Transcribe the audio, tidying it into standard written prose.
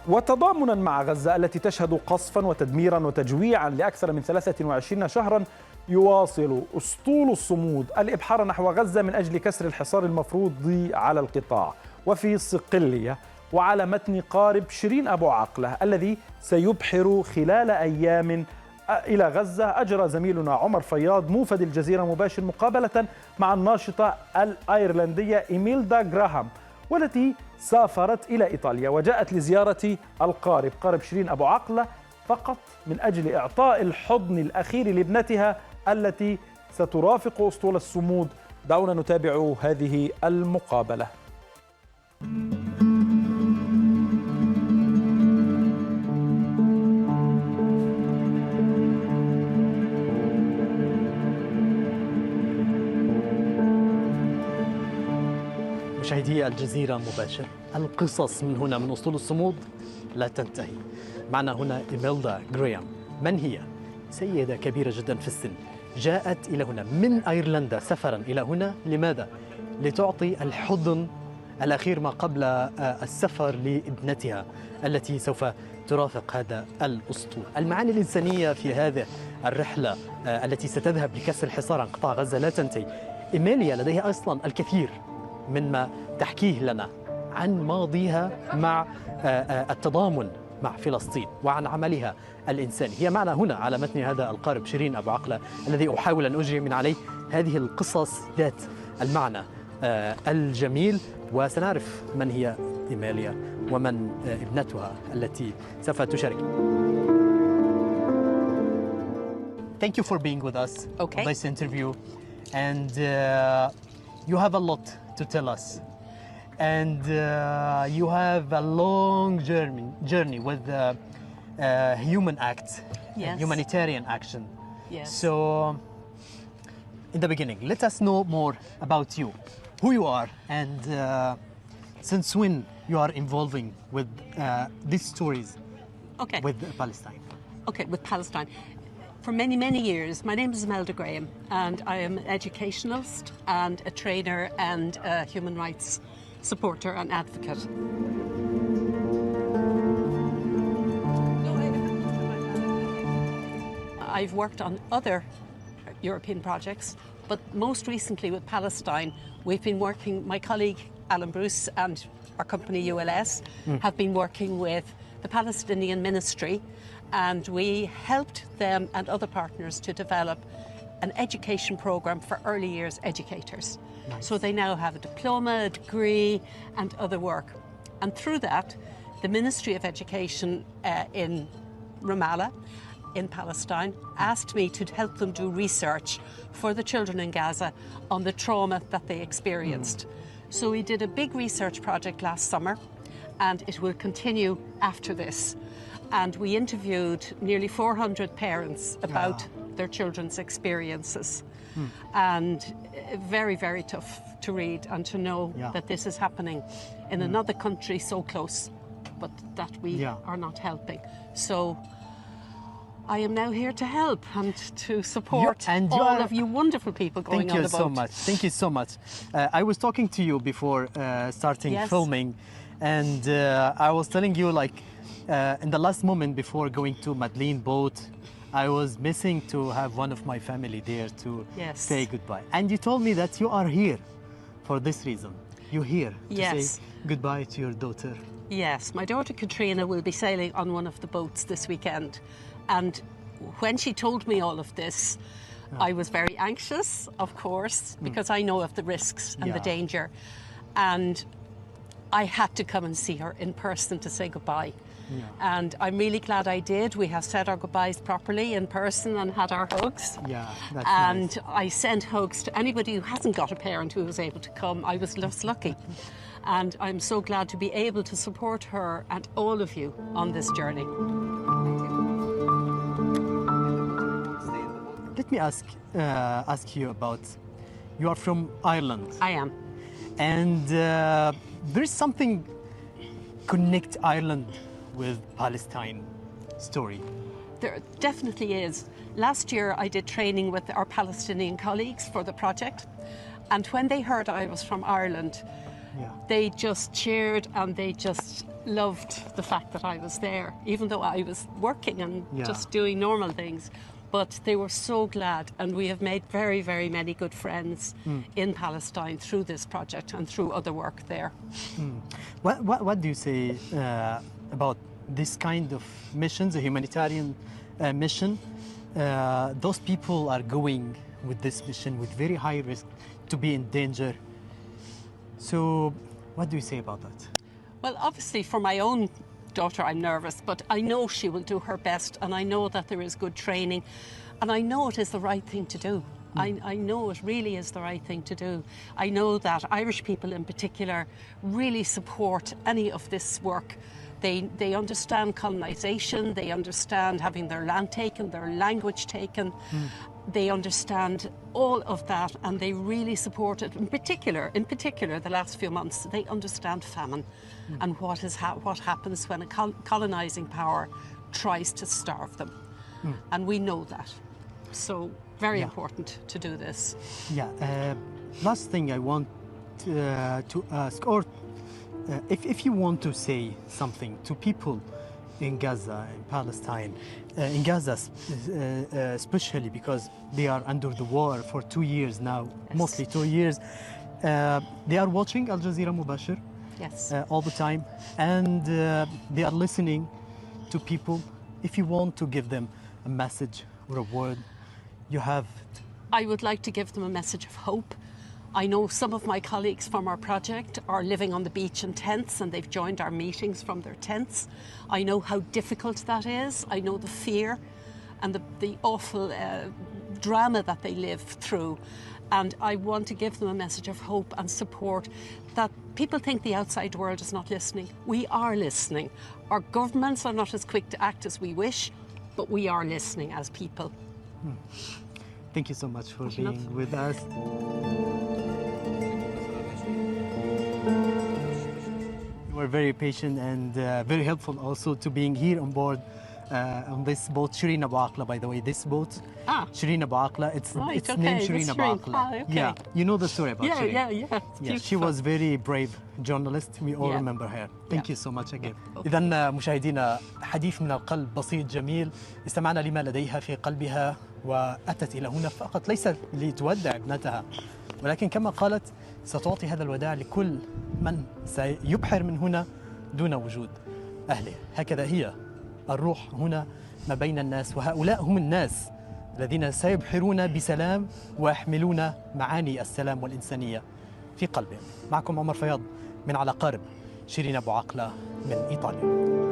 وتضامنا مع غزة التي تشهد قصفا وتدميرا وتجويعا لأكثر من 23 شهرا، يواصل أسطول الصمود الإبحار نحو غزة من أجل كسر الحصار المفروض على القطاع. وفي صقلية وعلى متن قارب شيرين أبو عقلة الذي سيبحر خلال أيام إلى غزة، أجرى زميلنا عمر فياض موفد الجزيرة مباشر مقابلة مع الناشطة الأيرلندية إيميلدا جراهام، والتي سافرت إلى إيطاليا وجاءت لزيارة القارب قارب شيرين أبو عقلة فقط من أجل إعطاء الحضن الأخير لابنتها التي سترافق أسطول الصمود. دعونا نتابع هذه المقابلة. مشاهدي الجزيرة مباشر، القصص من هنا من أسطول الصمود لا تنتهي. معنا هنا إيميلدا جراهام. من هي؟ سيدة كبيرة جدا في السن، جاءت إلى هنا من أيرلندا سفرا إلى هنا. لماذا؟ لتعطي الحضن الأخير ما قبل السفر لابنتها التي سوف ترافق هذا الأسطول. المعاني الإنسانية في هذه الرحلة التي ستذهب لكسر الحصار عن قطاع غزة لا تنتهي. إيميليا لديها أصلا الكثير مما تحكيه لنا عن ماضيها مع التضامن مع فلسطين وعن عملها الإنساني. هي معنا هنا على متن هذا القارب شيرين أبو عقلة الذي أحاول أن أجري من عليه هذه القصص ذات المعنى الجميل، وسنعرف من هي إيميليا ومن ابنتها التي سوف تشارك. Thank you for being with us on this interview, and you have a lot to tell us, and you have a long journey with human act, humanitarian action. Yes. So, in the beginning, let us know more about you, who you are, and since when you are involving with these stories with Palestine. Okay, with Palestine. For many, many years. My name is Imelda Graham, and I am an educationalist and a trainer and a human rights supporter and advocate. I've worked on other European projects, but most recently with Palestine, we've been working, my colleague Alan Bruce and our company ULS have been working with the Palestinian Ministry, and we helped them and other partners to develop an education program for early years educators. Nice. So they now have a diploma, a degree, and other work. And through that, the Ministry of Education in Ramallah, in Palestine, asked me to help them do research for the children in Gaza on the trauma that they experienced. So we did a big research project last summer, and it will continue after this. And we interviewed nearly 400 parents about their children's experiences. And very, very tough to read and to know that this is happening in another country so close, but that we are not helping. So I am now here to help and to support all of you wonderful people going on the boat. Thank you so much. Thank you so much. I was talking to you before starting filming, and I was telling you, like, in the last moment before going to Madeleine boat, I was missing to have one of my family there to say goodbye. And you told me that you are here for this reason. You're here to say goodbye to your daughter. Yes, my daughter Katrina will be sailing on one of the boats this weekend. And when she told me all of this, I was very anxious, of course, because I know of the risks and the danger. And I had to come and see her in person to say goodbye. And I'm really glad I did. We have said our goodbyes properly in person and had our hugs. That's and nice. I sent hugs to anybody who hasn't got a parent who was able to come. I was just lucky. And I'm so glad to be able to support her and all of you on this journey. Let me ask you about, you are from Ireland. I am. And there is something connect Ireland with Palestine story. There definitely is. Last year I did training with our Palestinian colleagues for the project, and when they heard I was from Ireland, they just cheered and they just loved the fact that I was there, even though I was working and Yeah. just doing normal things. But they were so glad, and we have made very, very many good friends in Palestine through this project and through other work there. What do you say about this kind of missions, a humanitarian mission? Those people are going with this mission with very high risk to be in danger. So what do you say about that? Well, obviously, for my own daughter, I'm nervous, but I know she will do her best, and I know that there is good training, and I know it is the right thing to do. I know it really is the right thing to do. I know that Irish people in particular really support any of this work. They understand colonisation, they understand having their land taken, their language taken. They understand all of that, and they really support it. In particular, the last few months, they understand famine and what happens when a colonising power tries to starve them. And we know that. So, very important to do this. Yeah. Last thing I want to ask, or if you want to say something to people in Gaza, in Palestine, in Gaza especially because they are under the war for 2 years now, mostly 2 years. They are watching Aljazeera Mubasher all the time, and they are listening to people. If you want to give them a message or a word, you have. I would like to give them a message of hope. I know some of my colleagues from our project are living on the beach in tents, and they've joined our meetings from their tents. I know how difficult that is. I know the fear and the awful drama that they live through. And I want to give them a message of hope and support, that people think the outside world is not listening. We are listening. Our governments are not as quick to act as we wish, but we are listening as people. Thank you so much for being with us. You were very patient and very helpful also to being here on board on this boat, Shireen Abu Aqla, by the way. This boat, Shireen Abu Aqla, it's named Shireen Abu Aqla. Yeah, you know the story about Shireen. Yeah, she was very brave journalist. We all remember her. Thank you so much again. إذا مشاهدينا، حديث من القلب بسيط جميل، استمعنا لما لديها في قلبها، وأتت إلى هنا فقط ليس لتودع ابنتها، ولكن كما قالت ستعطي هذا الوداع لكل من سيبحر من هنا دون وجود أهله. هكذا هي الروح هنا ما بين الناس، وهؤلاء هم الناس الذين سيبحرون بسلام ويحملون معاني السلام والإنسانية في قلبهم. معكم عمر فياض من على قارب شيرين أبو عقلة من إيطاليا.